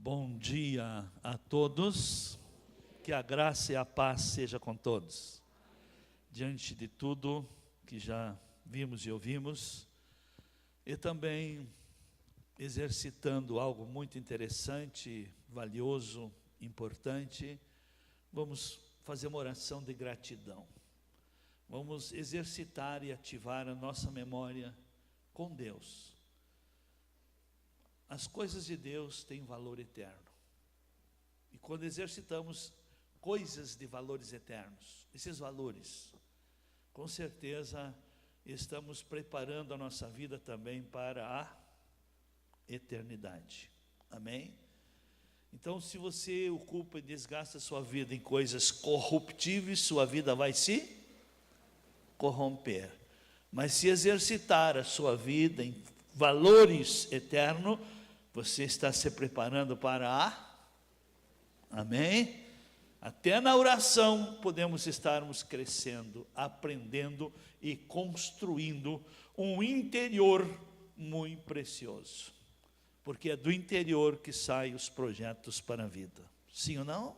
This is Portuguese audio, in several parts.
Bom dia a todos, que a graça e a paz seja com todos. Diante de tudo que já vimos e ouvimos, e também exercitando algo muito interessante, valioso, importante, vamos fazer uma oração de gratidão. Vamos exercitar e ativar a nossa memória com Deus. As coisas de Deus têm valor eterno. E quando exercitamos coisas de valores eternos, esses valores, com certeza estamos preparando a nossa vida também para a eternidade. Amém? Então, se você ocupa e desgasta a sua vida em coisas corruptíveis, sua vida vai se corromper. Mas se exercitar a sua vida em valores eternos, você está se preparando para a... Amém? Até na oração podemos estarmos crescendo, aprendendo e construindo um interior muito precioso. Porque é do interior que saem os projetos para a vida. Sim ou não?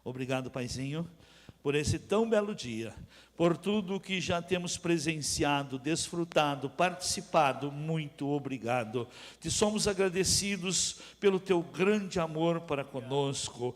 Obrigado, Paizinho, por esse tão belo dia, por tudo que já temos presenciado, desfrutado, participado. Muito obrigado. Te somos agradecidos pelo teu grande amor para conosco,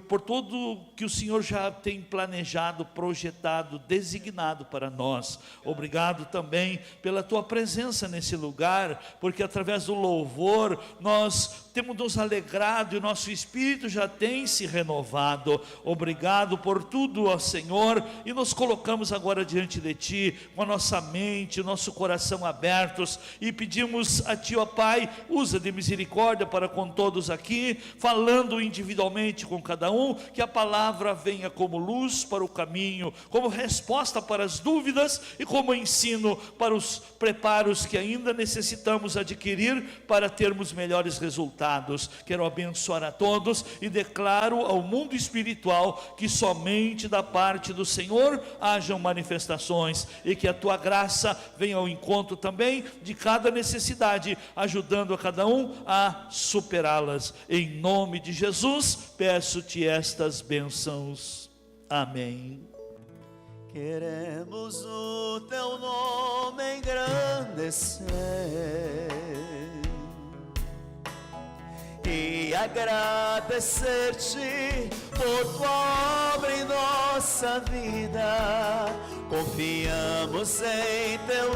por tudo que o Senhor já tem planejado, projetado, designado para nós. Obrigado também pela tua presença nesse lugar, porque através do louvor nós temos nos alegrado e o nosso espírito já tem se renovado. Obrigado por tudo, ó Senhor, e nos colocamos agora diante de Ti, com a nossa mente, o nosso coração abertos, e pedimos a Ti, ó Pai, usa de misericórdia para com todos aqui, falando individualmente com cada um, que a palavra venha como luz para o caminho, como resposta para as dúvidas e como ensino para os preparos que ainda necessitamos adquirir para termos melhores resultados. Quero abençoar a todos e declaro ao mundo espiritual que somente da parte do Senhor hajam manifestações, e que a tua graça venha ao encontro também de cada necessidade, ajudando a cada um a superá-las. Em nome de Jesus, peço-te estas bênçãos. Amém. Queremos o teu nome engrandecer e agradecer-te por tua obra em nossa vida. Confiamos em teu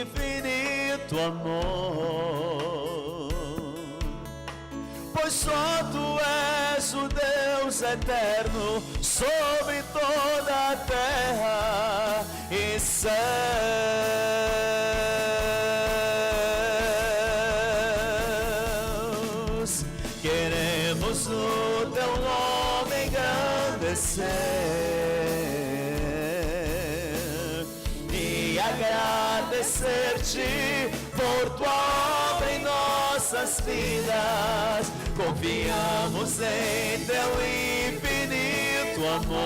infinito amor, pois só tu és o Deus eterno sobre toda a terra e céus. Queremos o teu nome engrandecer e agradecer-te por tua obra em nossas vidas. Confiamos em teu infinito amor,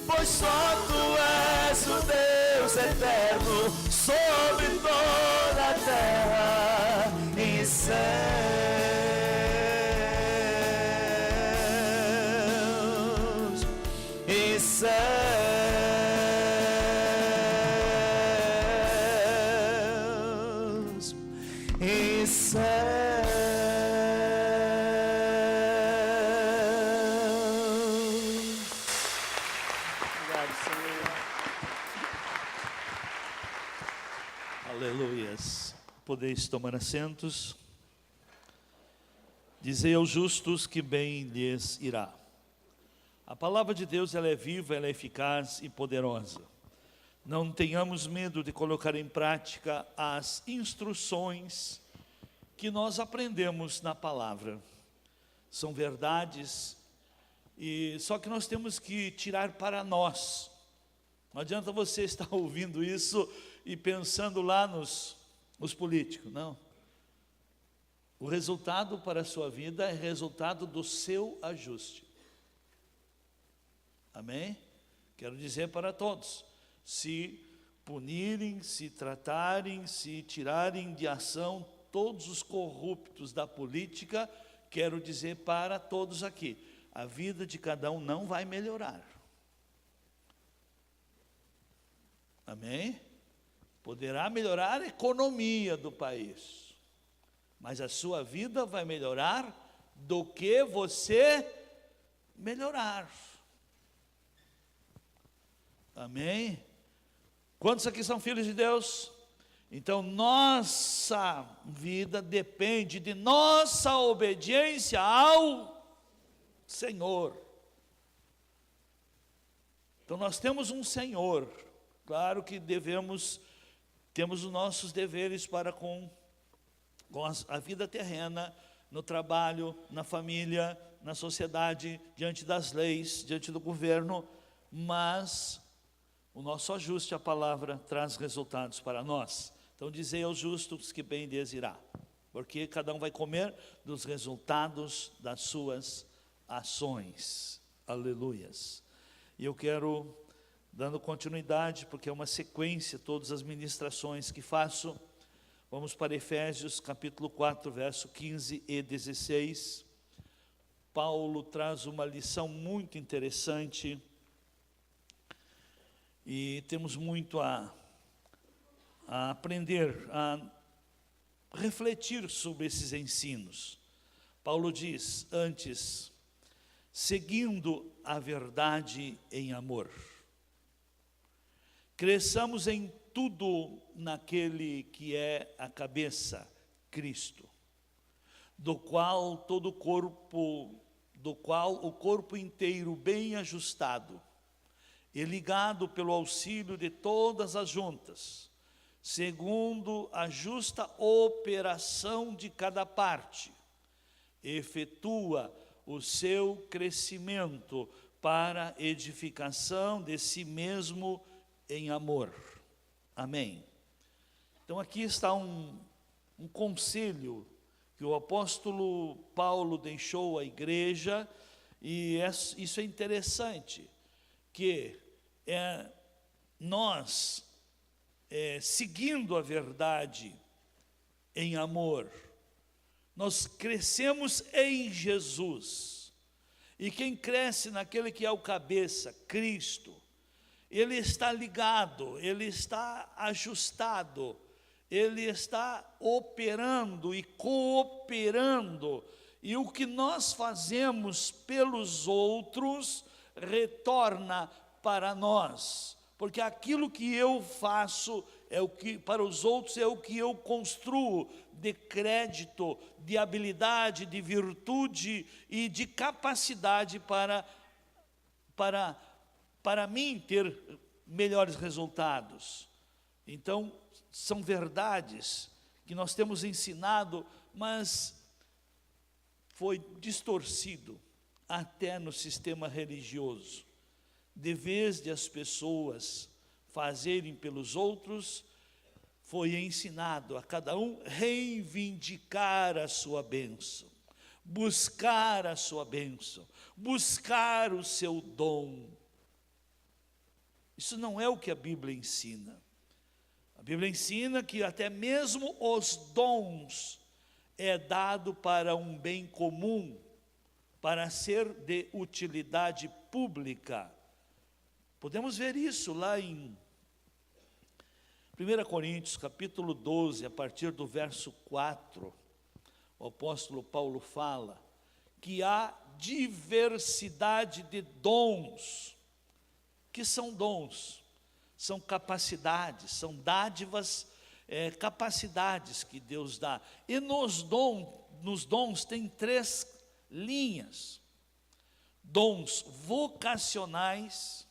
pois só tu és o Deus eterno sobre toda a terra e céus, e céus, e céus. Obrigado, Senhor. Aleluias. Podeis tomar assentos. Dizei aos justos que bem lhes irá. A palavra de Deus, ela é viva, ela é eficaz e poderosa. Não tenhamos medo de colocar em prática as instruções que nós aprendemos na palavra. São verdades, e só que nós temos que tirar para nós. Não adianta você estar ouvindo isso e pensando lá nos políticos, não. O resultado para a sua vida é resultado do seu ajuste. Amém? Quero dizer para todos, se punirem, se tratarem, se tirarem de ação todos os corruptos da política, quero dizer para todos aqui, a vida de cada um não vai melhorar. Amém? Poderá melhorar a economia do país, mas a sua vida vai melhorar do que você melhorar. Amém? Quantos aqui são filhos de Deus? Então nossa vida depende de nossa obediência ao Senhor. Então nós temos um Senhor. Claro que temos os nossos deveres para com a vida terrena, no trabalho, na família, na sociedade, diante das leis, diante do governo, mas o nosso ajuste à palavra traz resultados para nós. Então dizei aos justos que bem lhes irá, porque cada um vai comer dos resultados das suas ações. Aleluias. E eu quero, dando continuidade, porque é uma sequência, todas as ministrações que faço, vamos para Efésios capítulo 4, verso 15 e 16. Paulo traz uma lição muito interessante, e temos muito a aprender, a refletir sobre esses ensinos. Paulo diz, antes, seguindo a verdade em amor, cresçamos em tudo naquele que é a cabeça, Cristo, do qual o corpo inteiro bem ajustado e ligado pelo auxílio de todas as juntas, segundo a justa operação de cada parte, efetua o seu crescimento para edificação de si mesmo em amor. Amém. Então aqui está um conselho que o apóstolo Paulo deixou à igreja, e isso é interessante, que nós, seguindo a verdade em amor, nós crescemos em Jesus, e quem cresce naquele que é o cabeça, Cristo, ele está ligado, ele está ajustado, ele está operando e cooperando, e o que nós fazemos pelos outros retorna para nós, porque aquilo que eu faço é o que para os outros é o que eu construo de crédito, de habilidade, de virtude e de capacidade para mim ter melhores resultados. Então, são verdades que nós temos ensinado, mas foi distorcido até no sistema religioso. De vez de as pessoas fazerem pelos outros, foi ensinado a cada um reivindicar a sua bênção, buscar a sua bênção, buscar o seu dom. Isso não é o que a Bíblia ensina. A Bíblia ensina que até mesmo os dons é dado para um bem comum, para ser de utilidade pública. Podemos ver isso lá em 1 Coríntios, capítulo 12, a partir do verso 4, o apóstolo Paulo fala que há diversidade de dons. Que são dons? São capacidades, são dádivas, capacidades que Deus dá. E nos dons tem 3 linhas: dons vocacionais,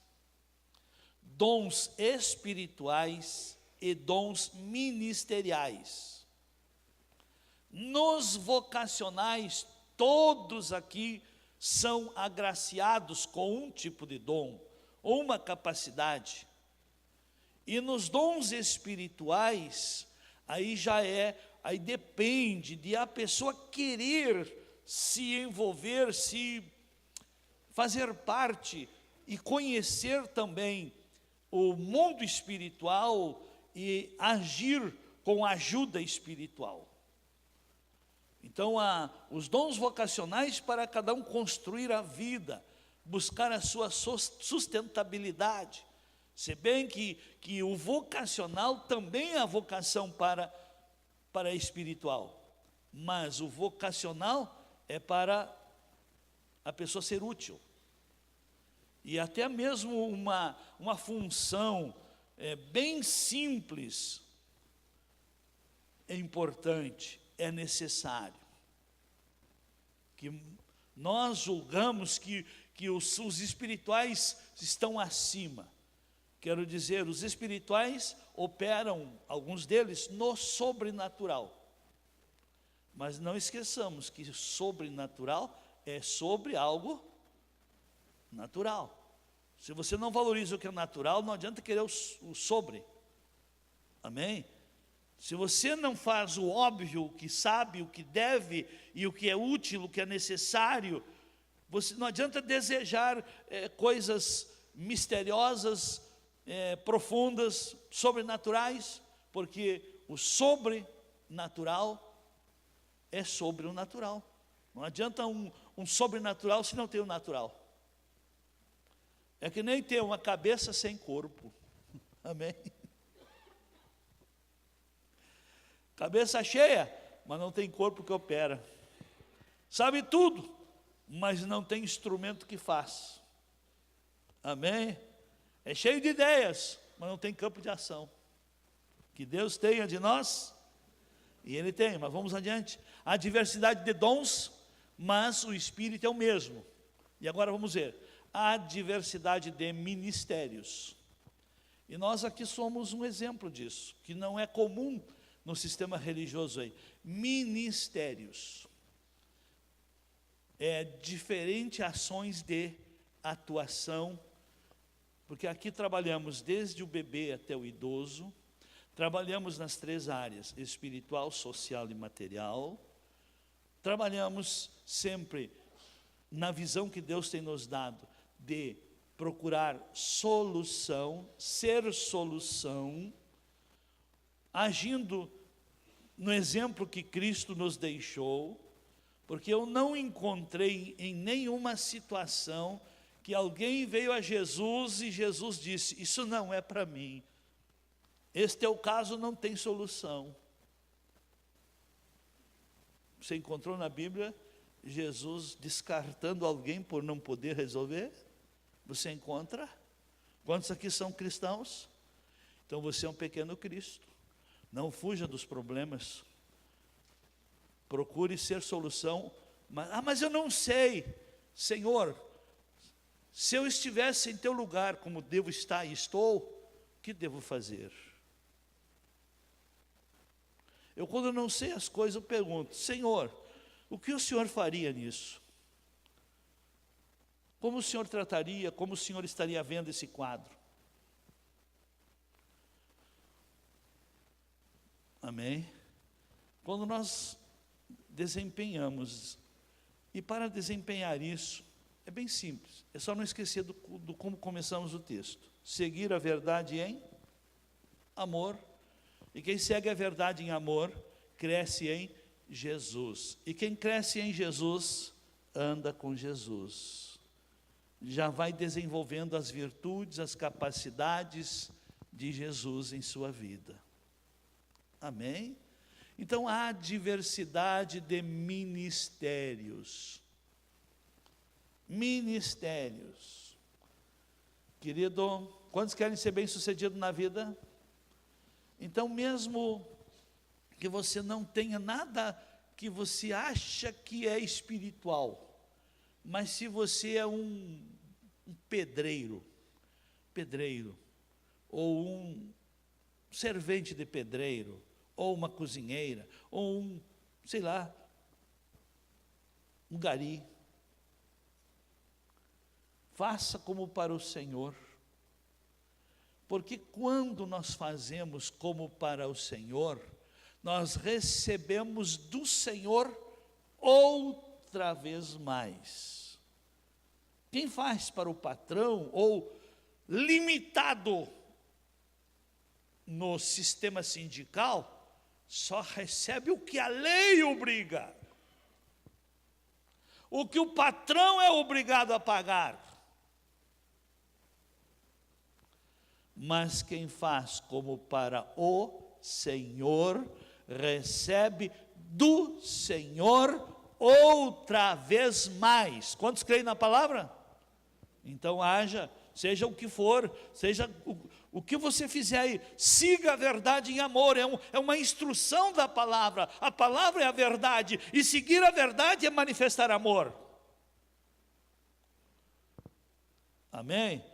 dons espirituais e dons ministeriais. Nos vocacionais, todos aqui são agraciados com um tipo de dom, ou uma capacidade. E nos dons espirituais, aí depende de a pessoa querer se envolver, se fazer parte e conhecer também o mundo espiritual e agir com ajuda espiritual. Então, há os dons vocacionais para cada um construir a vida, buscar a sua sustentabilidade. Se bem que o vocacional também é a vocação para espiritual, mas o vocacional é para a pessoa ser útil. E até mesmo uma função bem simples é importante, é necessário. Que nós julgamos que os espirituais estão acima. Quero dizer, os espirituais operam, alguns deles, no sobrenatural. Mas não esqueçamos que sobrenatural é sobre algo natural. Se você não valoriza o que é natural, não adianta querer o sobre. Amém? Se você não faz o óbvio, o que sabe, o que deve, e o que é útil, o que é necessário, você não adianta desejar coisas misteriosas, profundas, sobrenaturais, porque o sobrenatural é sobre o natural. Não adianta um sobrenatural se não tem o natural. É que nem ter uma cabeça sem corpo. Amém? Cabeça cheia, mas não tem corpo que opera. Sabe tudo, mas não tem instrumento que faz. Amém? É cheio de ideias, mas não tem campo de ação. Que Deus tenha de nós, e Ele tem, mas vamos adiante. Há diversidade de dons, mas o Espírito é o mesmo. E agora vamos ver. Há diversidade de ministérios. E nós aqui somos um exemplo disso, que não é comum no sistema religioso aí. Ministérios. Diferentes ações de atuação, porque aqui trabalhamos desde o bebê até o idoso, trabalhamos nas 3 áreas, espiritual, social e material, trabalhamos sempre na visão que Deus tem nos dado, de procurar solução, ser solução, agindo no exemplo que Cristo nos deixou, porque eu não encontrei em nenhuma situação que alguém veio a Jesus e Jesus disse, isso não é para mim, esse teu caso não tem solução. Você encontrou na Bíblia Jesus descartando alguém por não poder resolver? Você encontra? Quantos aqui são cristãos? Então você é um pequeno Cristo. Não fuja dos problemas. Procure ser solução. Mas eu não sei. Senhor, se eu estivesse em teu lugar, como devo estar e estou, o que devo fazer? Eu, quando eu não sei as coisas, eu pergunto, Senhor, o que o Senhor faria nisso? Como o Senhor trataria, como o Senhor estaria vendo esse quadro? Amém? Quando nós desempenhamos, e para desempenhar isso, é bem simples, é só não esquecer do como começamos o texto. Seguir a verdade em amor, e quem segue a verdade em amor, cresce em Jesus. E quem cresce em Jesus, anda com Jesus. Já vai desenvolvendo as virtudes, as capacidades de Jesus em sua vida. Amém? Então há diversidade de ministérios. Ministérios. Querido, quantos querem ser bem-sucedidos na vida? Então, mesmo que você não tenha nada que você acha que é espiritual, mas se você é um pedreiro, ou um servente de pedreiro, ou uma cozinheira, ou um gari, faça como para o Senhor, porque quando nós fazemos como para o Senhor, nós recebemos do Senhor outra vez mais. Quem faz para o patrão, ou limitado no sistema sindical, só recebe o que a lei obriga. o que o patrão é obrigado a pagar. Mas quem faz como para o Senhor, recebe do Senhor outra vez mais. Quantos creem na palavra? Então haja, seja o que for, seja o que você fizer aí, siga a verdade em amor, é uma instrução da palavra. A palavra é a verdade, e seguir a verdade é manifestar amor. Amém?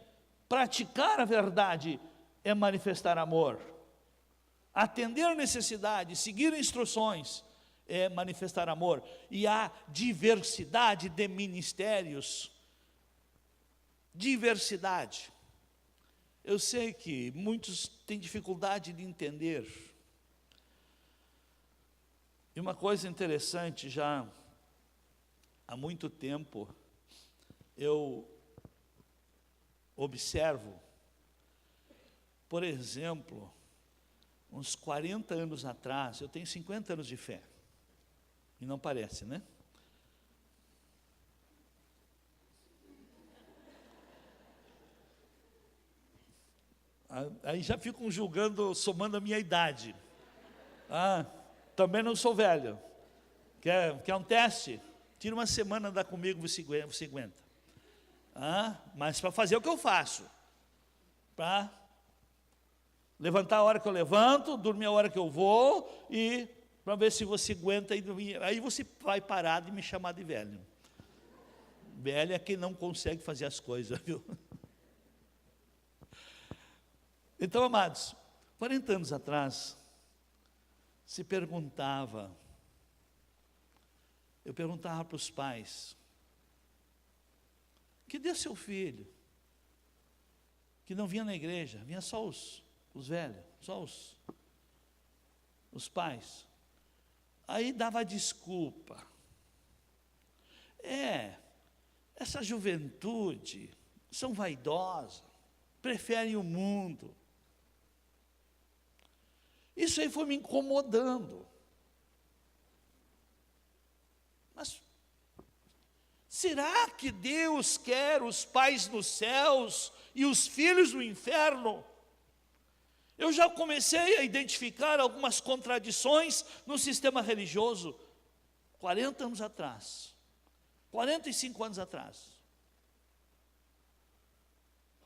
Praticar a verdade é manifestar amor. Atender necessidades, seguir instruções é manifestar amor. E há diversidade de ministérios. Diversidade. Eu sei que muitos têm dificuldade de entender. E uma coisa interessante, já há muito tempo, eu observo, por exemplo, uns 40 anos atrás, eu tenho 50 anos de fé, e não parece, né? Aí já ficam julgando, somando a minha idade. Também não sou velho. Quer um teste? Tira uma semana, dá comigo, você aguenta. Mas para fazer o que eu faço, para levantar a hora que eu levanto, dormir a hora que eu vou, e para ver se você aguenta, aí você vai parar de me chamar de velho. Velho é quem não consegue fazer as coisas, viu? Então, amados, 40 anos atrás, eu perguntava para os pais, que deu seu filho, que não vinha na igreja, vinha só os velhos, só os pais. Aí dava desculpa. Essa juventude, são vaidosos, preferem o mundo. Isso aí foi me incomodando. Mas será que Deus quer os pais nos céus e os filhos no inferno? Eu já comecei a identificar algumas contradições no sistema religioso 40 anos atrás, 45 anos atrás.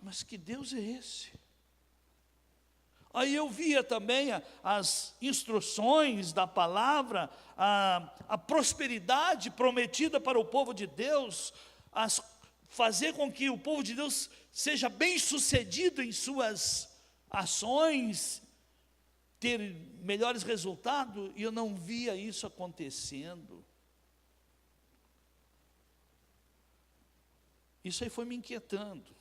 Mas que Deus é esse? Aí eu via também as instruções da palavra, a prosperidade prometida para o povo de Deus, fazer com que o povo de Deus seja bem sucedido em suas ações, ter melhores resultados, e eu não via isso acontecendo. Isso aí foi me inquietando.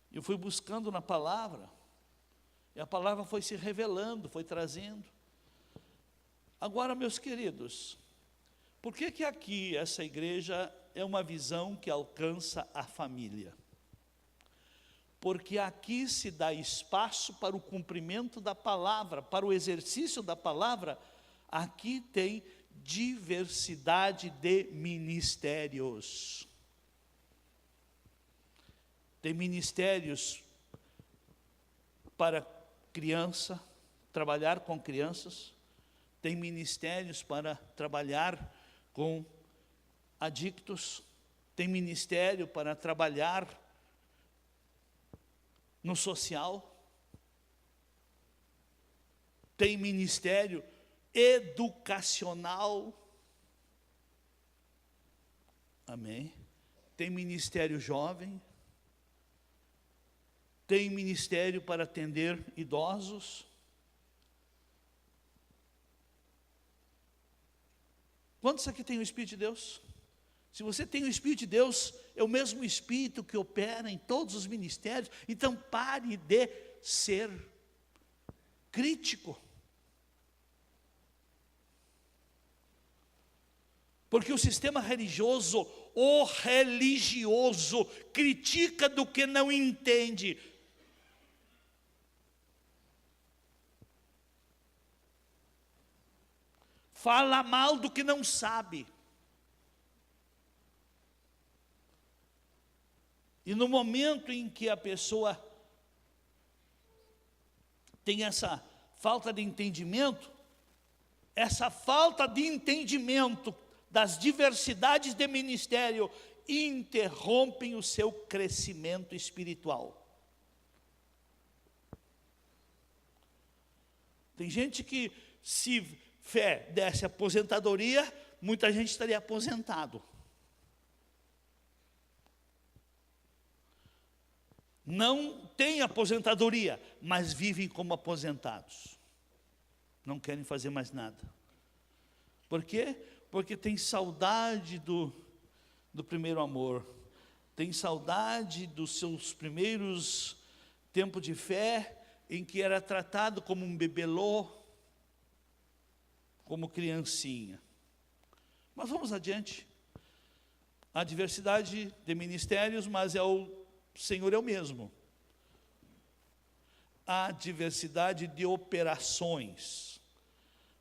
Eu fui buscando na palavra, e a palavra foi se revelando, foi trazendo. Agora, meus queridos, por que aqui essa igreja é uma visão que alcança a família? Porque aqui se dá espaço para o cumprimento da palavra, para o exercício da palavra. Aqui tem diversidade de ministérios. Tem ministérios para criança, trabalhar com crianças. Tem ministérios para trabalhar com adictos. Tem ministério para trabalhar no social. Tem ministério educacional. Amém? Tem ministério jovem. Tem ministério para atender idosos. Quantos aqui tem o Espírito de Deus? Se você tem o Espírito de Deus, é o mesmo Espírito que opera em todos os ministérios. Então pare de ser crítico. Porque o sistema religioso, o religioso, critica do que não entende. Fala mal do que não sabe. E no momento em que a pessoa tem essa falta de entendimento, essa falta de entendimento das diversidades de ministério interrompem o seu crescimento espiritual. Tem gente que, se fé desse aposentadoria, muita gente estaria aposentado. Não tem aposentadoria, mas vivem como aposentados. Não querem fazer mais nada. Por quê? Porque tem saudade do primeiro amor. Tem saudade dos seus primeiros tempos de fé, em que era tratado como um bebelô, como criancinha. Mas vamos adiante. Há diversidade de ministérios, mas o Senhor é o mesmo. Há diversidade de operações,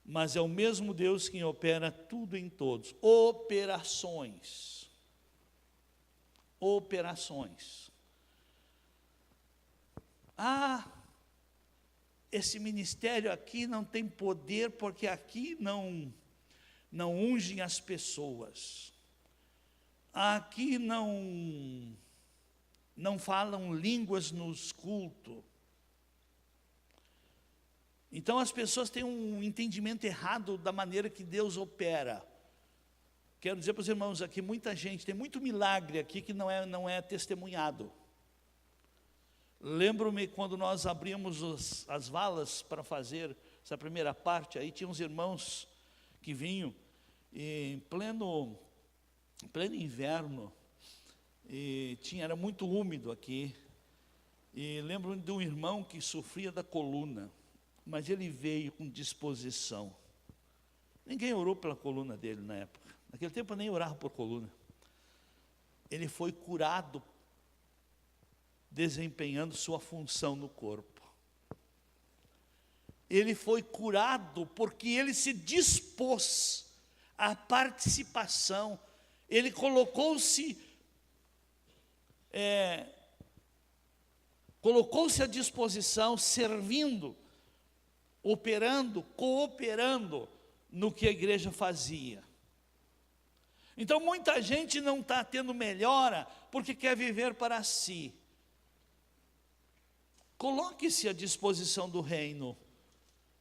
mas é o mesmo Deus quem opera tudo em todos. Operações. Operações. Esse ministério aqui não tem poder, porque aqui não ungem as pessoas. Aqui não falam línguas nos cultos. Então as pessoas têm um entendimento errado da maneira que Deus opera. Quero dizer para os irmãos aqui, muita gente, tem muito milagre aqui que não é testemunhado. Lembro-me quando nós abrimos as valas para fazer essa primeira parte, aí tinha uns irmãos que vinham em pleno inverno, e era muito úmido aqui, e lembro de um irmão que sofria da coluna, mas ele veio com disposição. Ninguém orou pela coluna dele na época. Naquele tempo eu nem orava por coluna. Ele foi curado, desempenhando sua função no corpo. Ele foi curado porque ele se dispôs à participação. Ele colocou-se à disposição, servindo, operando, cooperando no que a igreja fazia. Então muita gente não está tendo melhora porque quer viver para si. Coloque-se à disposição do reino,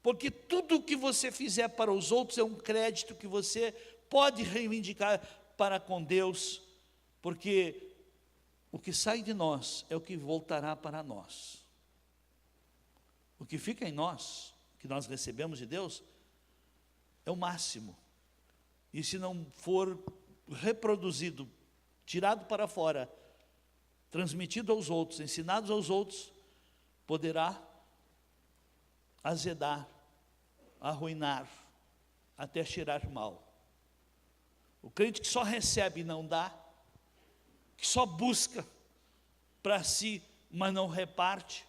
porque tudo o que você fizer para os outros é um crédito que você pode reivindicar para com Deus, porque o que sai de nós é o que voltará para nós. O que fica em nós, que nós recebemos de Deus, é o máximo. E se não for reproduzido, tirado para fora, transmitido aos outros, ensinado aos outros, poderá azedar, arruinar, até cheirar mal. O crente que só recebe e não dá, que só busca para si, mas não reparte,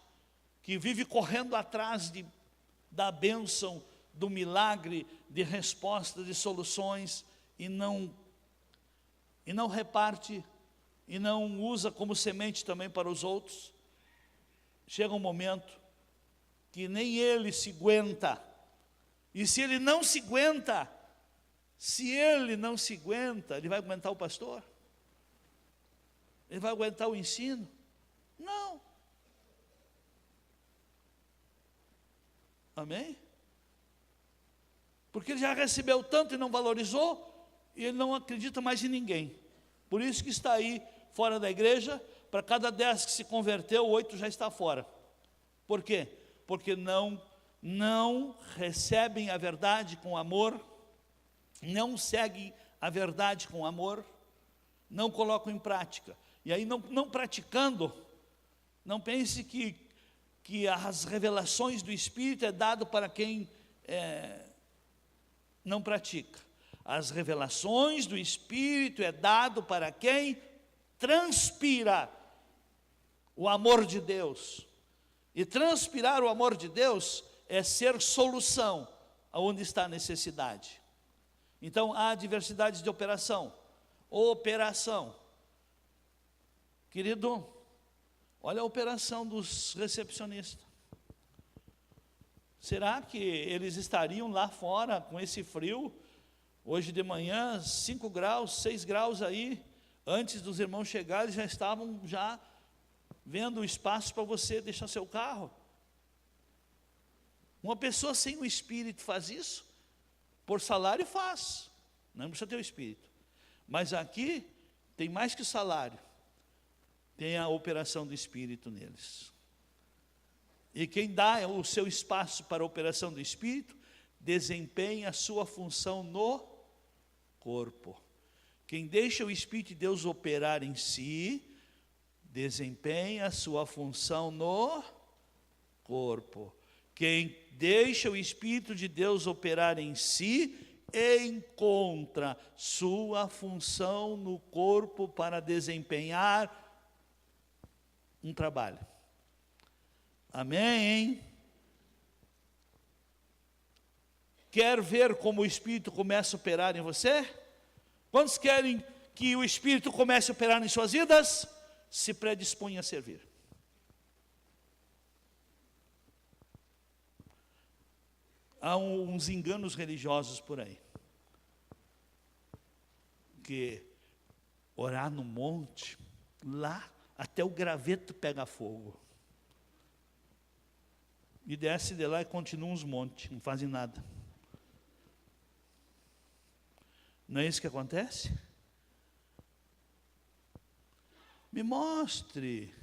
que vive correndo atrás da bênção, do milagre, de resposta, de soluções, e não reparte, e não usa como semente também para os outros, chega um momento que nem ele se aguenta. E se ele não se aguenta, ele vai aguentar o pastor? Ele vai aguentar o ensino? Não. Amém? Porque ele já recebeu tanto e não valorizou, e ele não acredita mais em ninguém. Por isso que está aí fora da igreja. Para cada 10 que se converteu, 8 já está fora. Por quê? Porque não recebem a verdade com amor, não seguem a verdade com amor, não colocam em prática. E aí não praticando, não pense que as revelações do Espírito é dado para quem não pratica. As revelações do Espírito é dado para quem transpira o amor de Deus. E transpirar o amor de Deus é ser solução aonde está a necessidade. Então há diversidade de operação. Querido, olha a operação dos recepcionistas. Será que eles estariam lá fora com esse frio? Hoje de manhã, 5 graus, 6 graus aí, antes dos irmãos chegarem, já estavam vendo o espaço para você deixar seu carro. Uma pessoa sem o Espírito faz isso? Por salário faz, não precisa ter o Espírito. Mas aqui tem mais que salário, tem a operação do Espírito neles. E quem dá o seu espaço para a operação do Espírito, desempenha a sua função no corpo. Quem deixa o Espírito de Deus operar em si, desempenha a sua função no corpo. Quem deixa o Espírito de Deus operar em si, encontra sua função no corpo para desempenhar um trabalho. Amém? Quer ver como o Espírito começa a operar em você? Quantos querem que o Espírito comece a operar em suas vidas? Se predispõe a servir. Há uns enganos religiosos por aí, que orar no monte, lá até o graveto pega fogo. E desce de lá e continuam os montes, não fazem nada. Não é isso que acontece? Me mostre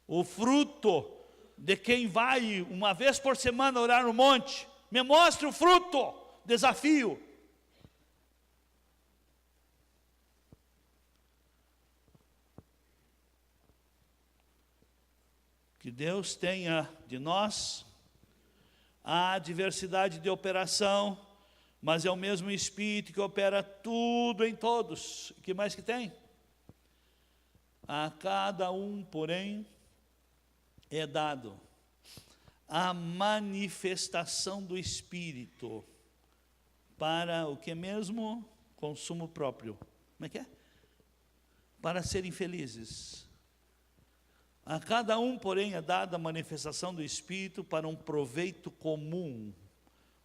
o fruto de quem vai uma vez por semana orar no monte. Me mostre o fruto, desafio. Que Deus tenha de nós a diversidade de operação, mas é o mesmo Espírito que opera tudo em todos. O que mais que tem? A cada um, porém, é dado a manifestação do Espírito para o que mesmo? Consumo próprio. Como é que é? Para serem felizes. A cada um, porém, é dada a manifestação do Espírito para um proveito comum.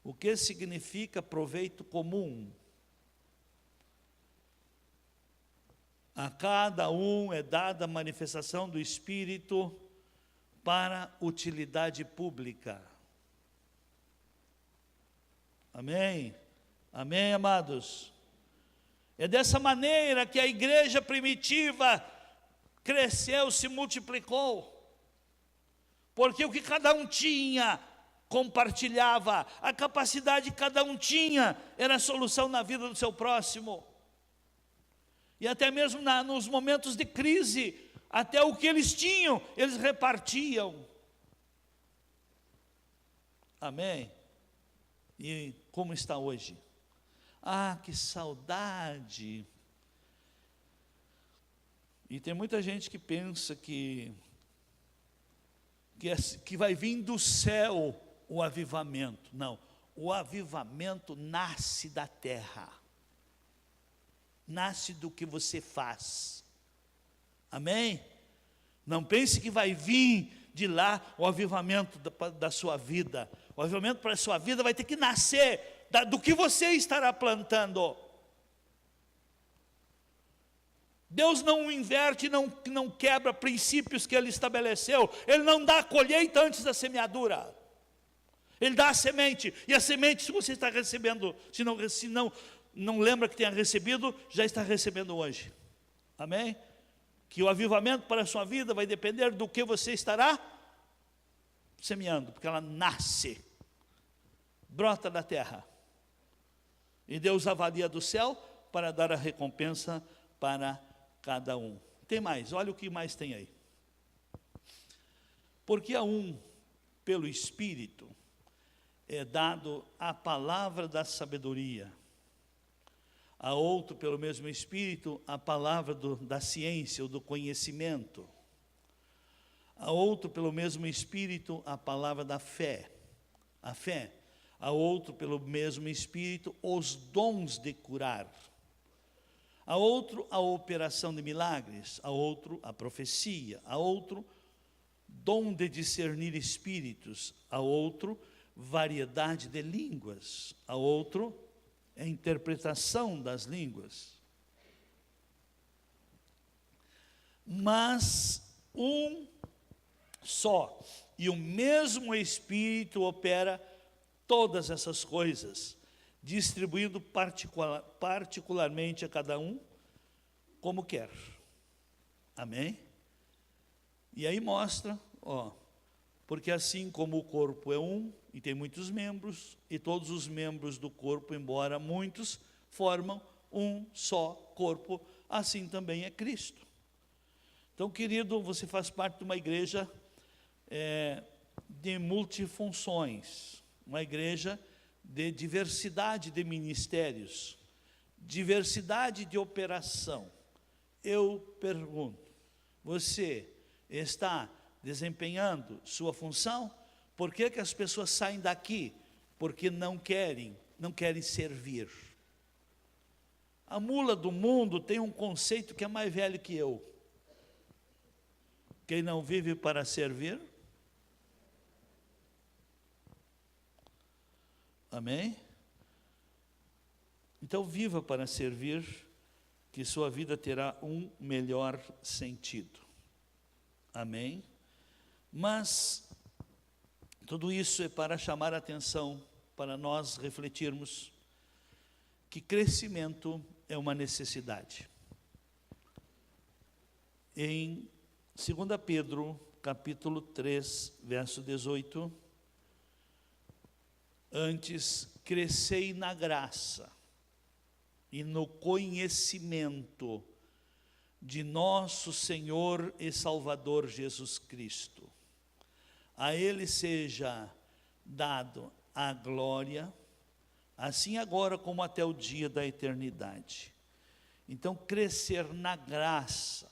O que significa proveito comum? A cada um é dada a manifestação do Espírito para utilidade pública. Amém? Amém, amados? É dessa maneira que a igreja primitiva cresceu, se multiplicou, porque o que cada um tinha, compartilhava, a capacidade que cada um tinha, era a solução na vida do seu próximo, e até mesmo nos momentos de crise, até o que eles tinham, eles repartiam. Amém? E como está hoje? Ah, que saudade! E tem muita gente que pensa que vai vir do céu o avivamento. Não, o avivamento nasce da terra. Nasce do que você faz. Amém? Não pense que vai vir de lá o avivamento da sua vida. O avivamento para a sua vida vai ter que nascer do que você estará plantando. Deus não inverte, não quebra princípios que Ele estabeleceu. Ele não dá a colheita antes da semeadura. Ele dá a semente. E a semente, se você está recebendo, se não lembra que tenha recebido, já está recebendo hoje. Amém? Que o avivamento para a sua vida vai depender do que você estará semeando, porque ela nasce, brota da terra. E Deus avalia do céu para dar a recompensa para cada um. Tem mais, olha o que mais tem aí. Porque a um, pelo Espírito, é dado a palavra da sabedoria. A outro, pelo mesmo Espírito, a palavra da ciência ou do conhecimento. A outro, pelo mesmo Espírito, a palavra da fé. A fé. A outro, pelo mesmo Espírito, os dons de curar. a outro a operação de milagres, a outro a profecia, a outro dom de discernir espíritos, a outro variedade de línguas, a outro a interpretação das línguas. Mas um só e o mesmo Espírito opera todas essas coisas, distribuindo particularmente a cada um como quer. Amém? E aí mostra, porque assim como o corpo é um e tem muitos membros, e todos os membros do corpo, embora muitos, formam um só corpo, assim também é Cristo. Então, querido, você faz parte de uma igreja de multifunções, uma igreja de diversidade de ministérios, diversidade de operação. Eu pergunto, você está desempenhando sua função? Por que as pessoas saem daqui? Porque não querem servir. A mula do mundo tem um conceito que é mais velho que eu. Quem não vive para servir? Amém? Então viva para servir, que sua vida terá um melhor sentido. Amém? Mas tudo isso é para chamar a atenção, para nós refletirmos que crescimento é uma necessidade. Em 2 Pedro, capítulo 3, verso 18, antes, crescei na graça e no conhecimento de nosso Senhor e Salvador Jesus Cristo. A Ele seja dado a glória, assim agora como até o dia da eternidade. Então, crescer na graça.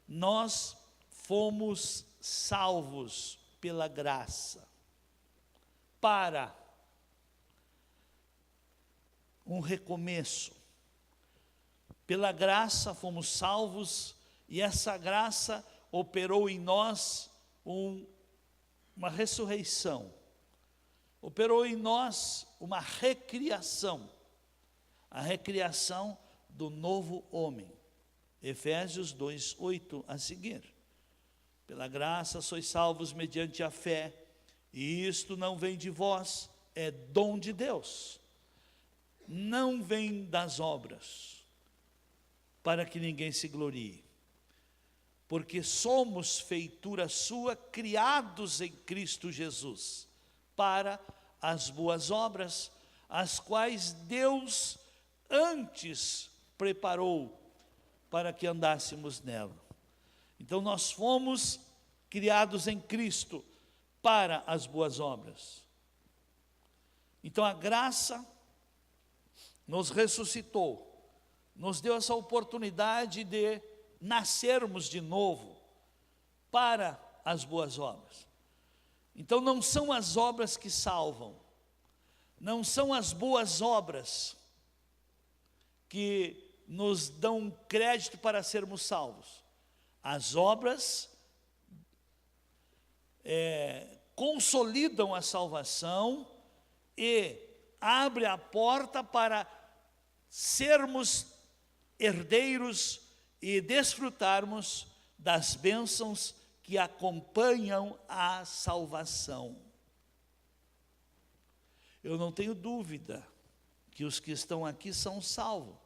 Nós fomos salvos pela graça, para um recomeço. Pela graça fomos salvos, e essa graça operou em nós uma ressurreição, operou em nós uma recriação, a recriação do novo homem. Efésios 2:8 a seguir. Pela graça sois salvos mediante a fé, e isto não vem de vós, é dom de Deus, não vem das obras, para que ninguém se glorie, porque somos feitura sua, criados em Cristo Jesus, para as boas obras, as quais Deus antes preparou para que andássemos nela. Então nós fomos criados em Cristo para as boas obras. Então a graça nos ressuscitou, nos deu essa oportunidade de nascermos de novo para as boas obras. Então não são as obras que salvam, não são as boas obras que nos dão crédito para sermos salvos. As obras consolidam a salvação e abrem a porta para sermos herdeiros e desfrutarmos das bênçãos que acompanham a salvação. Eu não tenho dúvida que os que estão aqui são salvos,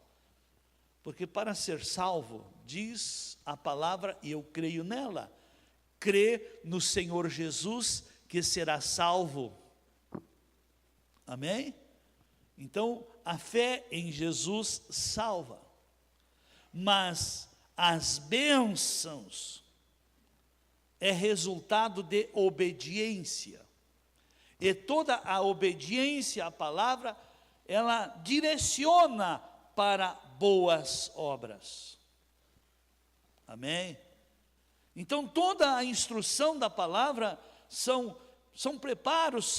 porque para ser salvo, diz a palavra, e eu creio nela, crê no Senhor Jesus que será salvo. Amém? Então, a fé em Jesus salva, mas as bênçãos é resultado de obediência, e toda a obediência à palavra, ela direciona para boas obras. Amém? Então toda a instrução da palavra são preparos,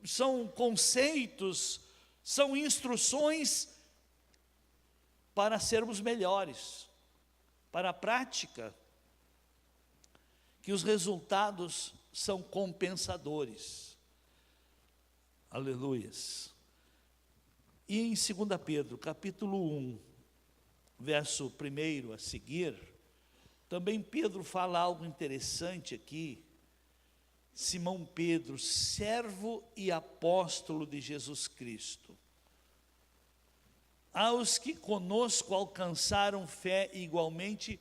são conceitos, são instruções para sermos melhores, para a prática, que os resultados são compensadores. Aleluias. E em 2 Pedro, capítulo 1, verso 1 a seguir, também Pedro fala algo interessante aqui. Simão Pedro, servo e apóstolo de Jesus Cristo, aos que conosco alcançaram fé igualmente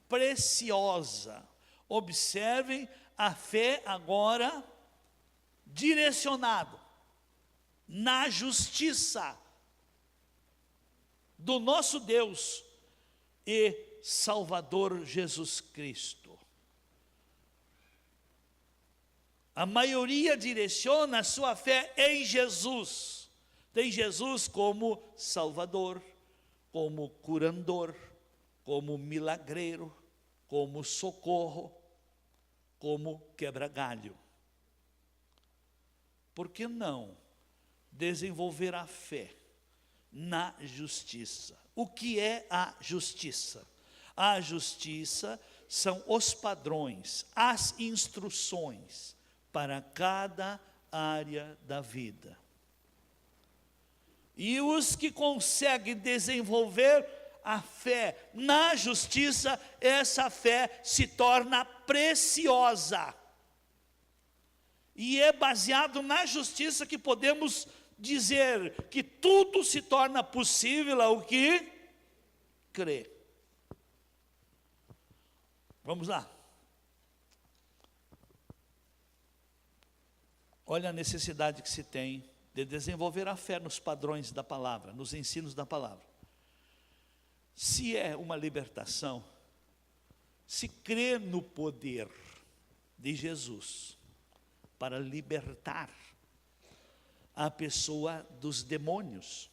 preciosa. Observem a fé agora direcionado na justiça do nosso Deus e Salvador Jesus Cristo. A maioria direciona a sua fé em Jesus. Tem Jesus como Salvador, como curandor, como milagreiro, como socorro, como quebra-galho. Por que não desenvolver a fé na justiça? O que é a justiça? A justiça são os padrões, as instruções para cada área da vida. E os que conseguem desenvolver a fé na justiça, essa fé se torna preciosa. E é baseado na justiça que podemos dizer que tudo se torna possível ao que crê. Vamos lá. Olha a necessidade que se tem de desenvolver a fé nos padrões da palavra, nos ensinos da palavra. Se é uma libertação, se crê no poder de Jesus para libertar a pessoa dos demônios,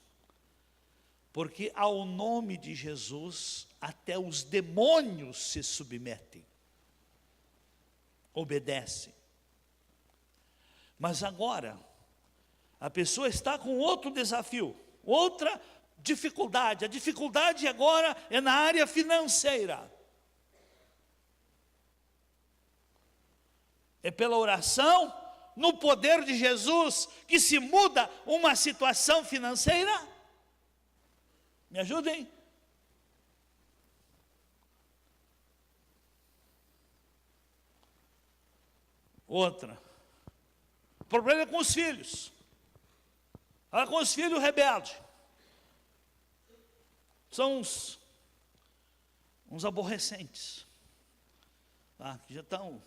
porque ao nome de Jesus até os demônios se submetem, obedecem. Mas agora a pessoa está com outro desafio, outra dificuldade. A dificuldade agora é na área financeira. É pela oração, no poder de Jesus, que se muda uma situação financeira? Me ajudem? Outra. O problema é com os filhos. Olha, com os filhos rebeldes. São uns aborrecentes. Tá? Que já estão...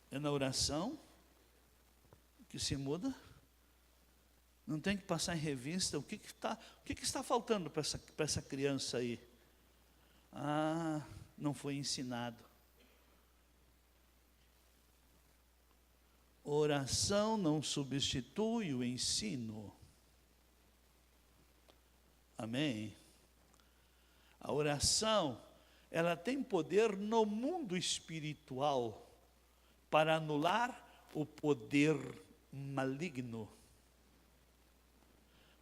É na oração que se muda. Não tem que passar em revista o que está faltando para essa criança aí. Ah, não foi ensinado. Oração não substitui o ensino. Amém? A oração, ela tem poder no mundo espiritual para anular o poder maligno.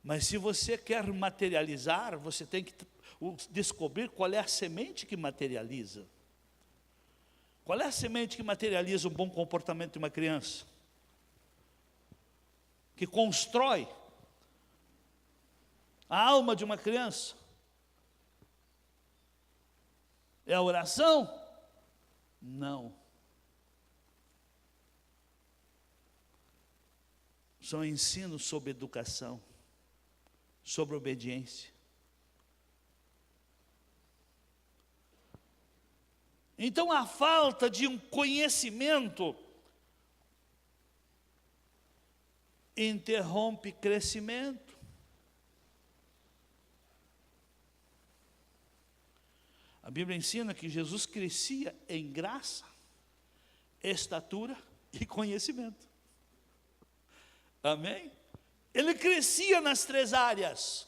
Mas se você quer materializar, você tem que descobrir qual é a semente que materializa. Qual é a semente que materializa um bom comportamento de uma criança? Que constrói a alma de uma criança? É a oração? Não. São ensinos sobre educação, sobre obediência. Então a falta de um conhecimento interrompe crescimento. A Bíblia ensina que Jesus crescia em graça, estatura e conhecimento. Amém? Ele crescia nas 3 áreas.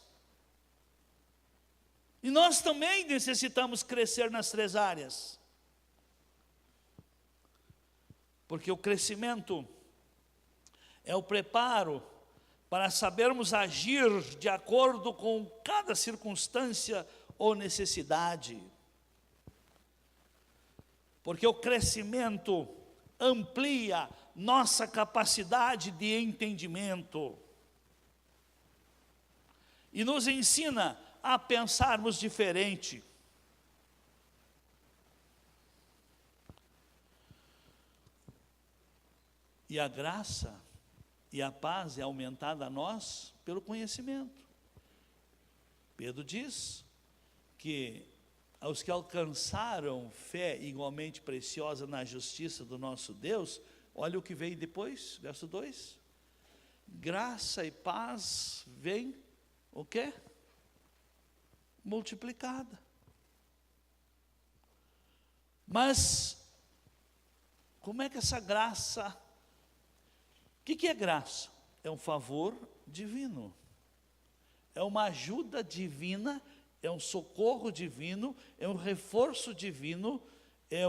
E nós também necessitamos crescer nas 3 áreas. Porque o crescimento é o preparo para sabermos agir de acordo com cada circunstância ou necessidade. Porque o crescimento amplia nossa capacidade de entendimento e nos ensina a pensarmos diferente. E a graça e a paz é aumentada a nós pelo conhecimento. Pedro diz que aos que alcançaram fé igualmente preciosa na justiça do nosso Deus, olha o que veio depois, verso 2. Graça e paz vem, o quê? Multiplicada. Mas, como é que essa graça... O que é graça? É um favor divino, é uma ajuda divina, é um socorro divino, é um reforço divino, é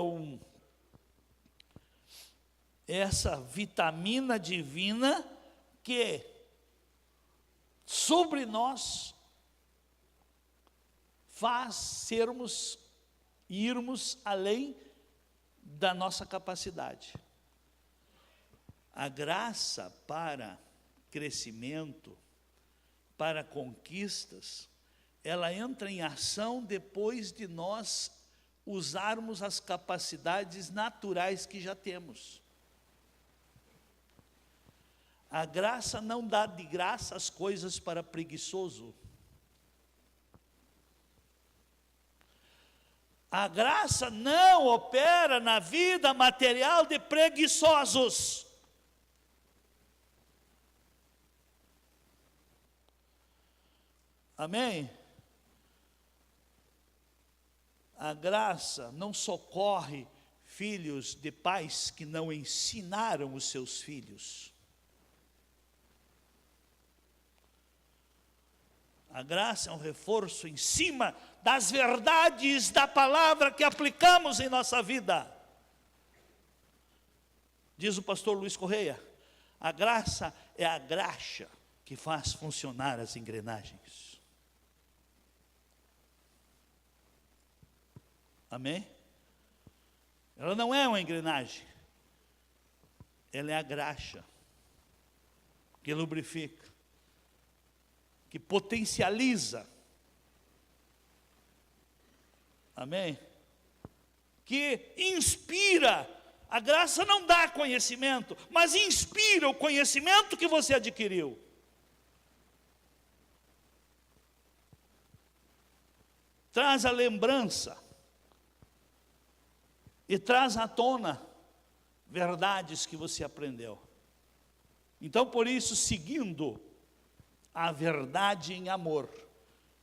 essa vitamina divina que sobre nós faz irmos além da nossa capacidade. A graça para crescimento, para conquistas, ela entra em ação depois de nós usarmos as capacidades naturais que já temos. A graça não dá de graça as coisas para preguiçoso. A graça não opera na vida material de preguiçosos. Amém? A graça não socorre filhos de pais que não ensinaram os seus filhos. A graça é um reforço em cima das verdades da palavra que aplicamos em nossa vida. Diz o pastor Luiz Correia, a graça é a graxa que faz funcionar as engrenagens. Amém? Ela não é uma engrenagem, ela é a graxa que lubrifica, que potencializa, amém? Que inspira. A graça não dá conhecimento, mas inspira o conhecimento que você adquiriu. Traz a lembrança e traz à tona verdades que você aprendeu. Então, por isso, seguindo a verdade em amor,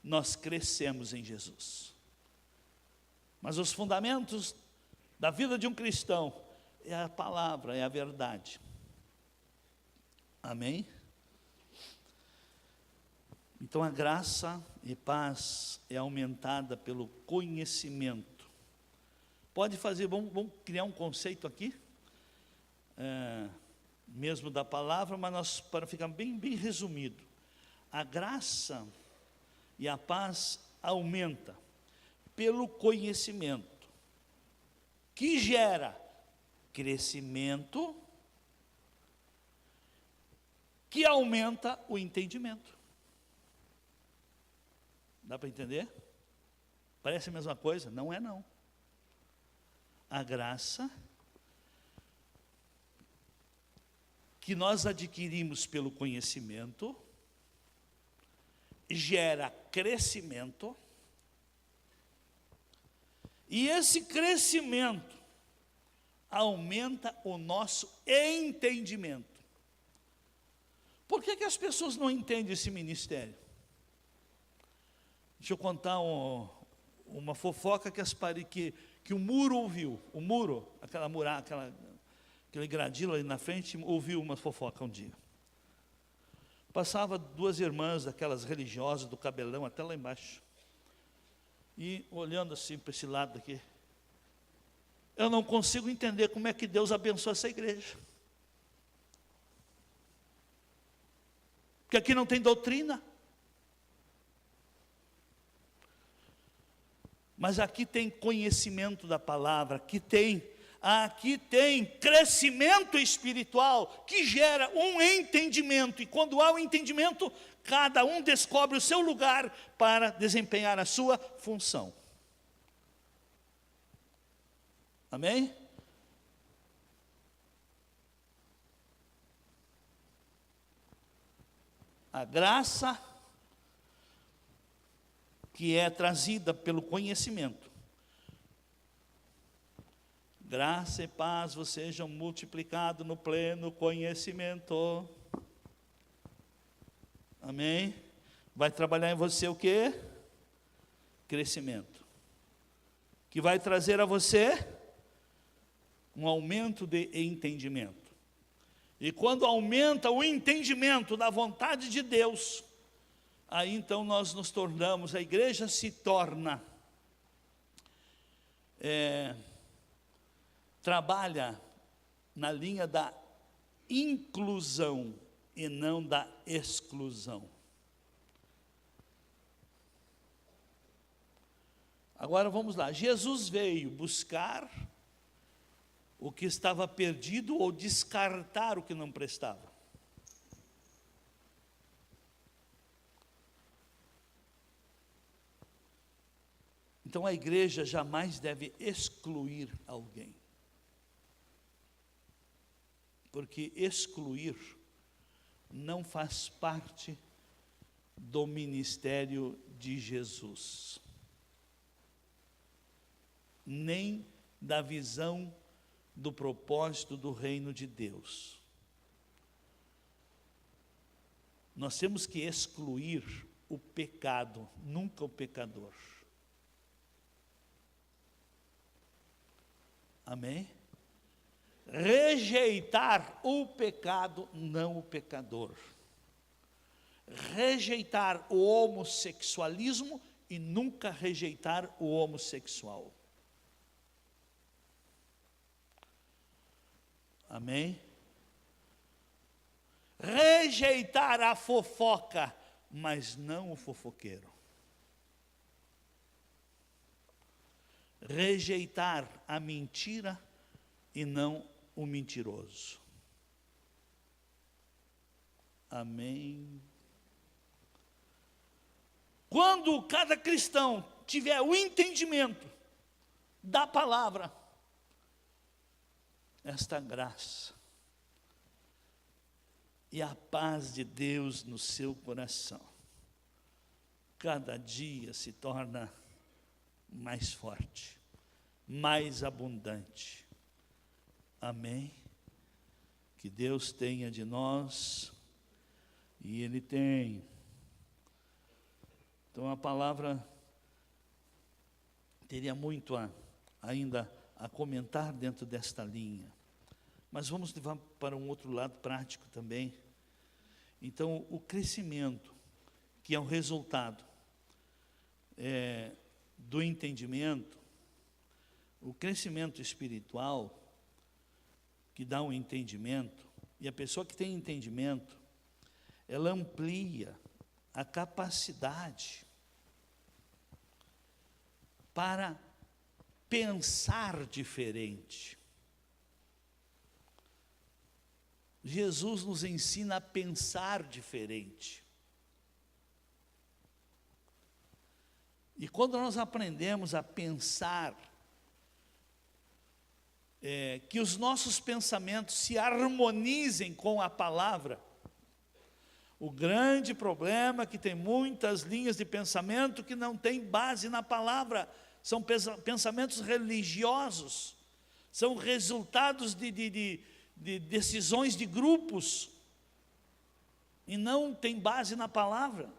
nós crescemos em Jesus. Mas os fundamentos da vida de um cristão é a palavra, é a verdade. Amém? Então a graça e paz é aumentada pelo conhecimento. Pode fazer, vamos criar um conceito aqui, mesmo da palavra, mas para ficar bem resumido. A graça e a paz aumenta pelo conhecimento, que gera crescimento, que aumenta o entendimento. Dá para entender? Parece a mesma coisa? Não é não. A graça que nós adquirimos pelo conhecimento gera crescimento, e esse crescimento aumenta o nosso entendimento. Por que as pessoas não entendem esse ministério? Deixa eu contar uma fofoca que o muro ouviu. O muro, aquela muralha, aquele gradilo ali na frente, ouviu uma fofoca um dia. Passava duas irmãs, aquelas religiosas, do cabelão até lá embaixo. E olhando assim para esse lado aqui, eu não consigo entender como é que Deus abençoa essa igreja. Porque aqui não tem doutrina. Mas aqui tem conhecimento da palavra, aqui tem crescimento espiritual, que gera um entendimento, e quando há um entendimento, cada um descobre o seu lugar para desempenhar a sua função. Amém? A graça que é trazida pelo conhecimento. Graça e paz vos sejam multiplicados no pleno conhecimento. Amém? Vai trabalhar em você o quê? Crescimento. Que vai trazer a você um aumento de entendimento. E quando aumenta o entendimento da vontade de Deus, aí então nós nos tornamos, a igreja se torna, trabalha na linha da inclusão e não da exclusão. Agora vamos lá, Jesus veio buscar o que estava perdido ou descartar o que não prestava. Então a igreja jamais deve excluir alguém. Porque excluir não faz parte do ministério de Jesus, nem da visão do propósito do reino de Deus. Nós temos que excluir o pecado, nunca o pecador. Amém? Rejeitar o pecado, não o pecador. Rejeitar o homossexualismo e nunca rejeitar o homossexual. Amém? Rejeitar a fofoca, mas não o fofoqueiro. Rejeitar a mentira e não o mentiroso. Amém? Quando cada cristão tiver o entendimento da palavra, esta graça e a paz de Deus no seu coração, cada dia se torna mais forte, mais abundante. Amém? Que Deus tenha de nós, e Ele tem. Então a palavra teria muito ainda a comentar dentro desta linha, mas vamos levar para um outro lado prático também. Então o crescimento, que é o resultado do entendimento, o crescimento espiritual, que dá um entendimento, e a pessoa que tem entendimento, ela amplia a capacidade para pensar diferente. Jesus nos ensina a pensar diferente. E quando nós aprendemos a pensar, que os nossos pensamentos se harmonizem com a palavra. O grande problema é que tem muitas linhas de pensamento que não têm base na palavra, são pensamentos religiosos, são resultados de decisões de grupos, e não tem base na palavra.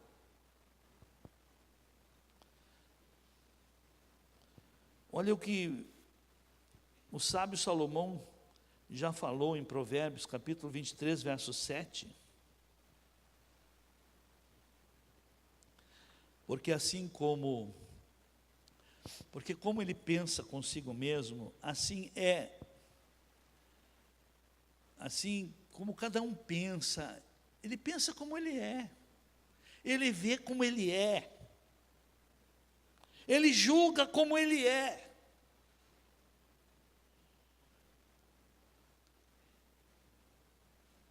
Olha o que o sábio Salomão já falou em Provérbios, capítulo 23, verso 7. Porque como ele pensa consigo mesmo, assim como cada um pensa, Ele pensa como ele é. Ele vê como ele é. Ele julga como ele é.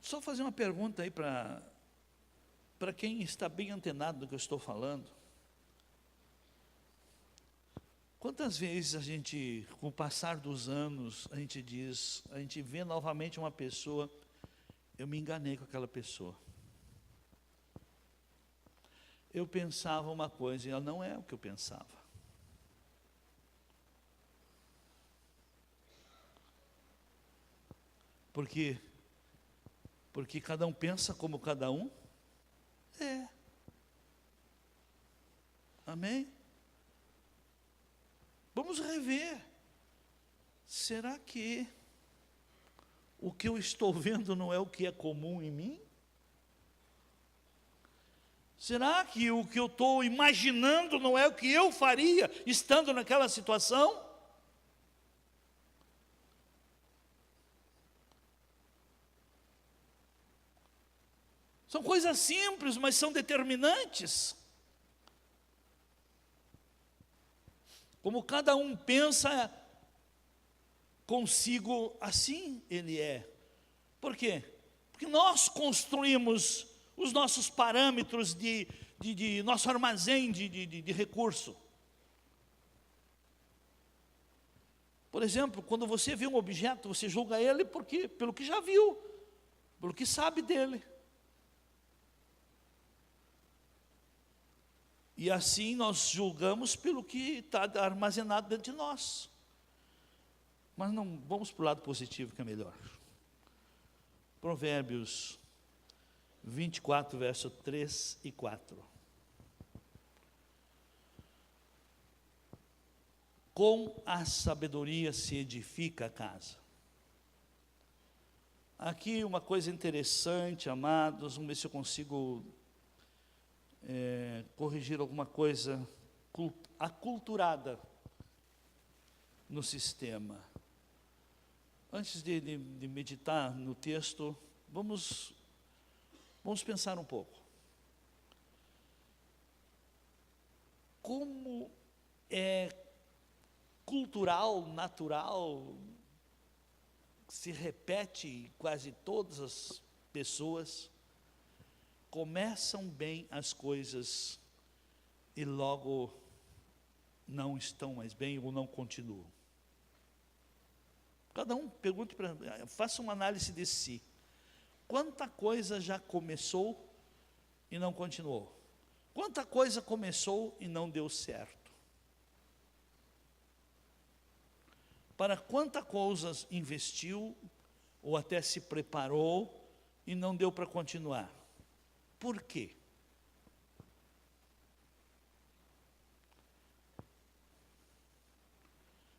Só fazer uma pergunta aí para quem está bem antenado do que eu estou falando. Quantas vezes a gente, com o passar dos anos, a gente vê novamente uma pessoa, eu me enganei com aquela pessoa. Eu pensava uma coisa e ela não é o que eu pensava. Porque cada um pensa como cada um é. Amém? Vamos rever. Será que o que eu estou vendo não é o que é comum em mim? Será que o que eu estou imaginando não é o que eu faria estando naquela situação? São coisas simples, mas são determinantes. Como cada um pensa consigo, assim ele é. Por quê? Porque nós construímos os nossos parâmetros de nosso armazém de recurso. Por exemplo, quando você vê um objeto, você julga ele pelo que já viu, pelo que sabe dele. E assim nós julgamos pelo que está armazenado dentro de nós. Mas não, vamos para o lado positivo que é melhor. Provérbios 24, verso 3 e 4. Com a sabedoria se edifica a casa. Aqui uma coisa interessante, amados, vamos ver se eu consigo corrigir alguma coisa aculturada no sistema. Antes de meditar no texto, vamos pensar um pouco. Como é cultural, natural, se repete em quase todas as pessoas, começam bem as coisas e logo não estão mais bem ou não continuam. Cada um pergunte, faça uma análise de si. Quanta coisa já começou e não continuou? Quanta coisa começou e não deu certo? Para quanta coisas investiu ou até se preparou e não deu para continuar? Por quê?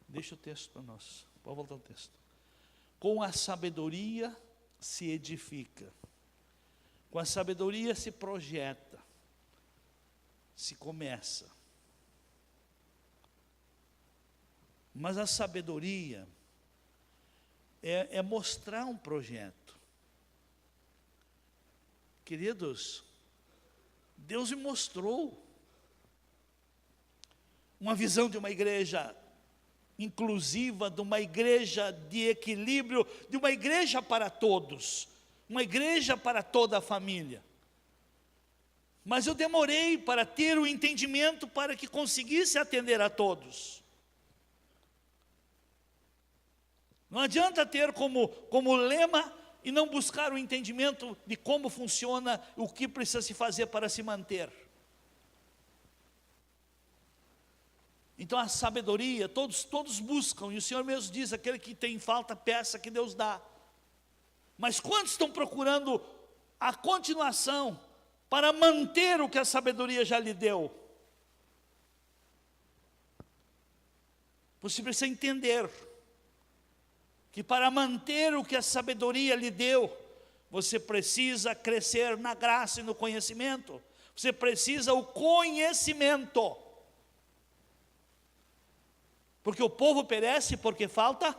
Deixa o texto para nós. Pode voltar ao texto. Com a sabedoria se edifica. Com a sabedoria se projeta. Se começa. Mas a sabedoria é mostrar um projeto. Queridos, Deus me mostrou uma visão de uma igreja inclusiva, de uma igreja de equilíbrio, de uma igreja para todos, uma igreja para toda a família. Mas eu demorei para ter o entendimento para que conseguisse atender a todos. Não adianta ter como lema e não buscar o entendimento de como funciona, o que precisa se fazer para se manter. Então a sabedoria, todos buscam, e o Senhor mesmo diz, aquele que tem falta, peça que Deus dá. Mas quantos estão procurando a continuação para manter o que a sabedoria já lhe deu? Você precisa entender que para manter o que a sabedoria lhe deu, você precisa crescer na graça e no conhecimento. Você precisa o conhecimento. Porque o povo perece porque falta,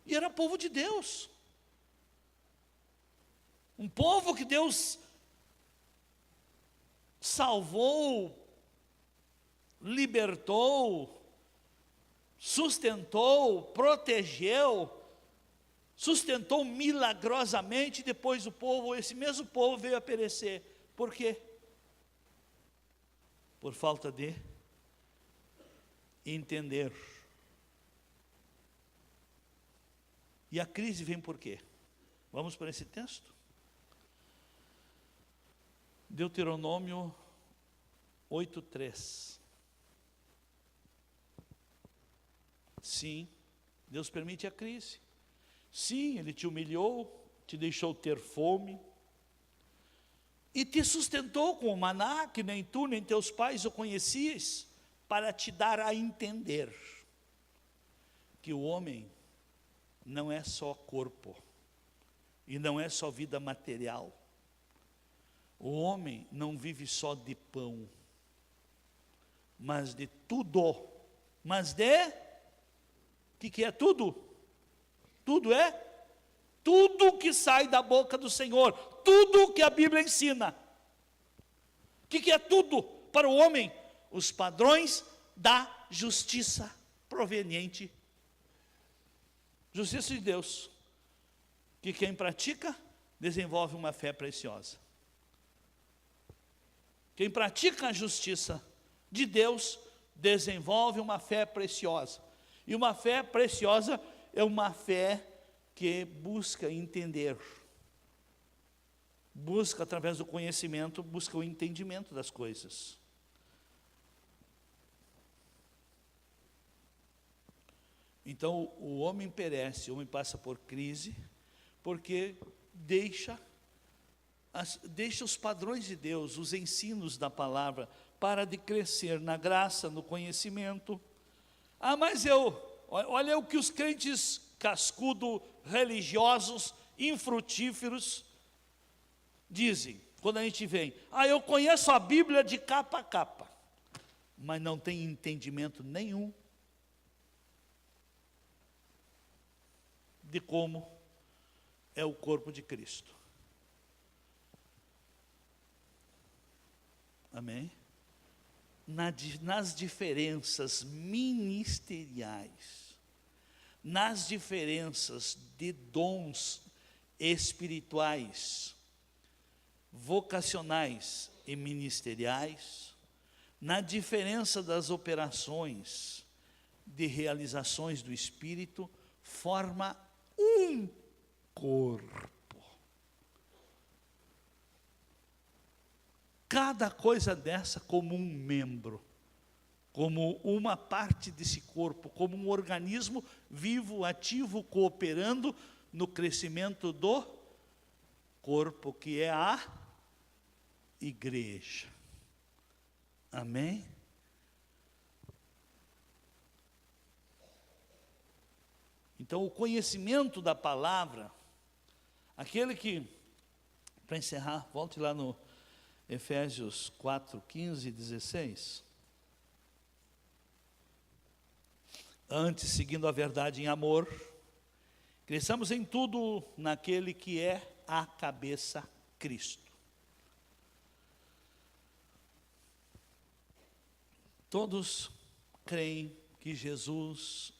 e era povo de Deus. Um povo que Deus salvou, libertou, sustentou, protegeu, sustentou milagrosamente, depois esse mesmo povo veio a perecer. Por quê? Por falta de entender. E a crise vem por quê? Vamos para esse texto? Deuteronômio 8:3. Sim, Deus permite a crise. Sim, Ele te humilhou, te deixou ter fome, e te sustentou com o maná, que nem tu nem teus pais o conhecias, para te dar a entender que o homem não é só corpo, e não é só vida material. O homem não vive só de pão, mas de tudo. Mas de... O que é tudo? Tudo é? Tudo que sai da boca do Senhor. Tudo que a Bíblia ensina. O que é tudo para o homem? Os padrões da justiça proveniente. Justiça de Deus. Que quem pratica, desenvolve uma fé preciosa. Quem pratica a justiça de Deus, desenvolve uma fé preciosa. E uma fé preciosa é uma fé que busca entender. Busca através do conhecimento, busca o entendimento das coisas. Então o homem perece, o homem passa por crise, porque deixa os padrões de Deus, os ensinos da palavra, para de crescer na graça, no conhecimento. Ah, mas olha o que os crentes cascudo, religiosos, infrutíferos, dizem, quando a gente vem. Eu conheço a Bíblia de capa a capa, mas não tem entendimento nenhum de como é o corpo de Cristo. Amém? Nas diferenças ministeriais, nas diferenças de dons espirituais, vocacionais e ministeriais, na diferença das operações de realizações do Espírito, forma um corpo. Cada coisa dessa como um membro, como uma parte desse corpo, como um organismo vivo, ativo, cooperando no crescimento do corpo, que é a igreja. Amém? Então o conhecimento da palavra, aquele que, para encerrar, volte lá no Efésios 4, 15 e 16. Antes, seguindo a verdade em amor, cresçamos em tudo naquele que é a cabeça, Cristo. Todos creem que Jesus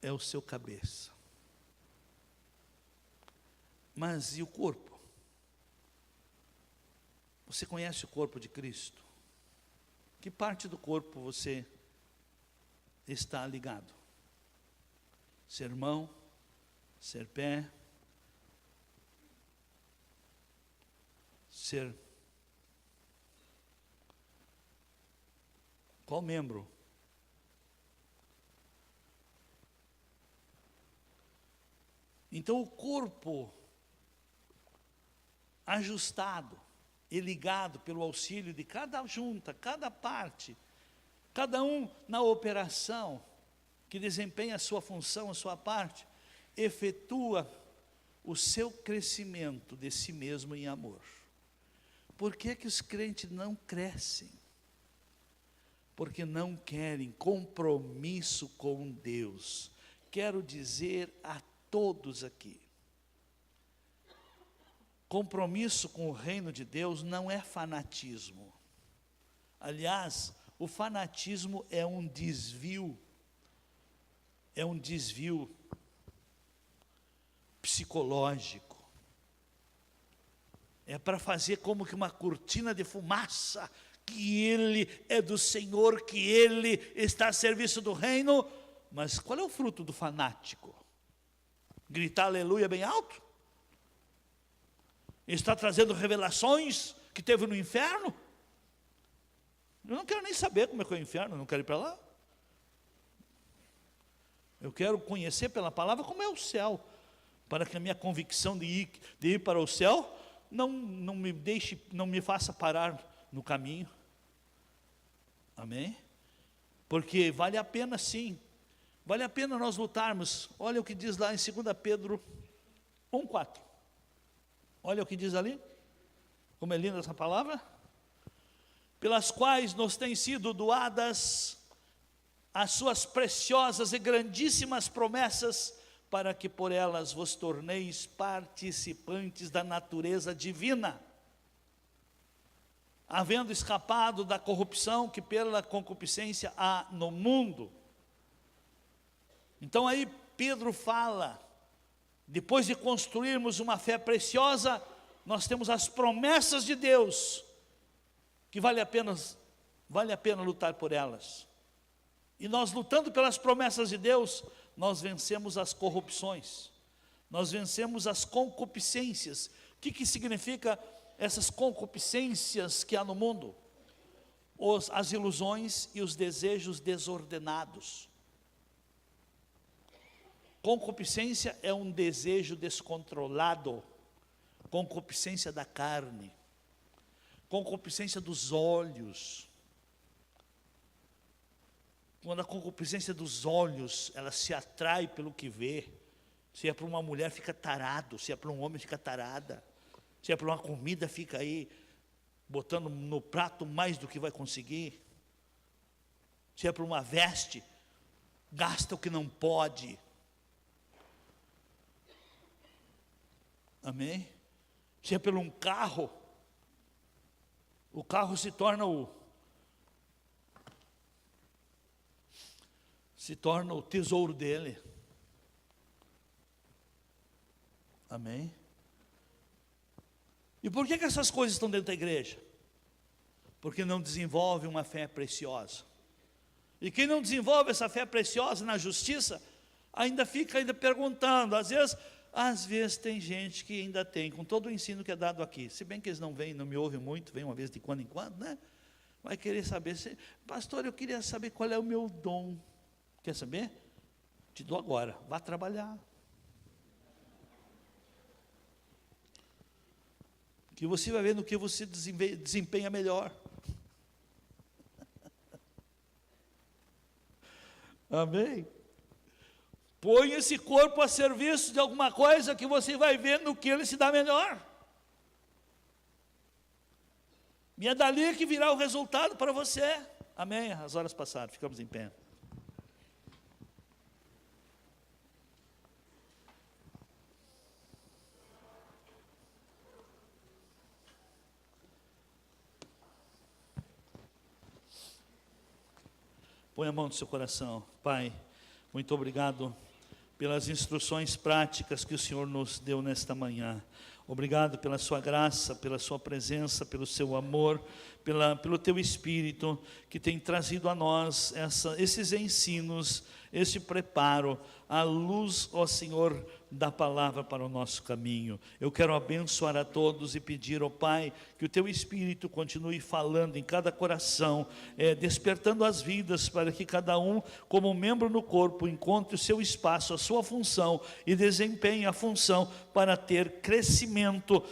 é o seu cabeça. Mas e o corpo? Você conhece o corpo de Cristo? Que parte do corpo você está ligado? Ser mão, ser pé, ser... Qual membro? Então o corpo ajustado e ligado pelo auxílio de cada junta, cada parte, cada um na operação que desempenha a sua função, a sua parte, efetua o seu crescimento de si mesmo em amor. Por que que os crentes não crescem? Porque não querem compromisso com Deus. Quero dizer a todos aqui, Compromisso com o reino de Deus não é fanatismo. Aliás, o fanatismo é um desvio psicológico. É para fazer como que uma cortina de fumaça, que ele é do Senhor, que ele está a serviço do reino. Mas qual é o fruto do fanático? Gritar aleluia bem alto? Está trazendo revelações que teve no inferno? Eu não quero nem saber como é que é o inferno, eu não quero ir para lá. Eu quero conhecer pela palavra como é o céu, para que a minha convicção de ir para o céu não me faça parar no caminho. Amém? Porque vale a pena sim, vale a pena nós lutarmos. Olha o que diz lá em 2 Pedro 1,4. Olha o que diz ali, como é linda essa palavra. Pelas quais nos têm sido doadas as suas preciosas e grandíssimas promessas, para que por elas vos torneis participantes da natureza divina, havendo escapado da corrupção que pela concupiscência há no mundo. Então aí Pedro fala, depois de construirmos uma fé preciosa, nós temos as promessas de Deus, que vale a pena lutar por elas. E nós lutando pelas promessas de Deus, nós vencemos as corrupções, nós vencemos as concupiscências. O que significa essas concupiscências que há no mundo? As ilusões e os desejos desordenados. Concupiscência é um desejo descontrolado, concupiscência da carne, concupiscência dos olhos. Quando a concupiscência dos olhos, ela se atrai pelo que vê. Se é para uma mulher, fica tarado. Se é para um homem, fica tarada. Se é para uma comida, fica aí botando no prato mais do que vai conseguir. Se é para uma veste, gasta o que não pode. Amém? Se é por um carro, o carro se torna o tesouro dele. Amém? E por que essas coisas estão dentro da igreja? Porque não desenvolve uma fé preciosa. E quem não desenvolve essa fé preciosa na justiça, ainda fica perguntando. Às vezes tem gente que ainda tem, com todo o ensino que é dado aqui, se bem que eles não vêm, não me ouvem muito, vêm uma vez de quando em quando, né? Vai querer saber, pastor, eu queria saber qual é o meu dom. Quer saber? Te dou agora, vá trabalhar. Que você vai ver no que você desempenha melhor. Amém? Põe esse corpo a serviço de alguma coisa que você vai ver no que ele se dá melhor. E é dali que virá o resultado para você. Amém? As horas passaram, ficamos em pé. Põe a mão no seu coração. Pai, muito obrigado pelas instruções práticas que o Senhor nos deu nesta manhã. Obrigado pela sua graça, pela sua presença, pelo seu amor, pelo teu Espírito, que tem trazido a nós esses ensinos, esse preparo, a luz, ó Senhor, da palavra para o nosso caminho. Eu quero abençoar a todos e pedir, ó Pai, que o teu Espírito continue falando em cada coração, despertando as vidas, para que cada um, como membro no corpo, encontre o seu espaço, a sua função, e desempenhe a função para ter crescimento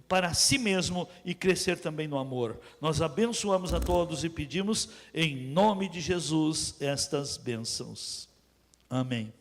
para si mesmo e crescer também no amor. Nós abençoamos a todos e pedimos em nome de Jesus estas bênçãos. Amém.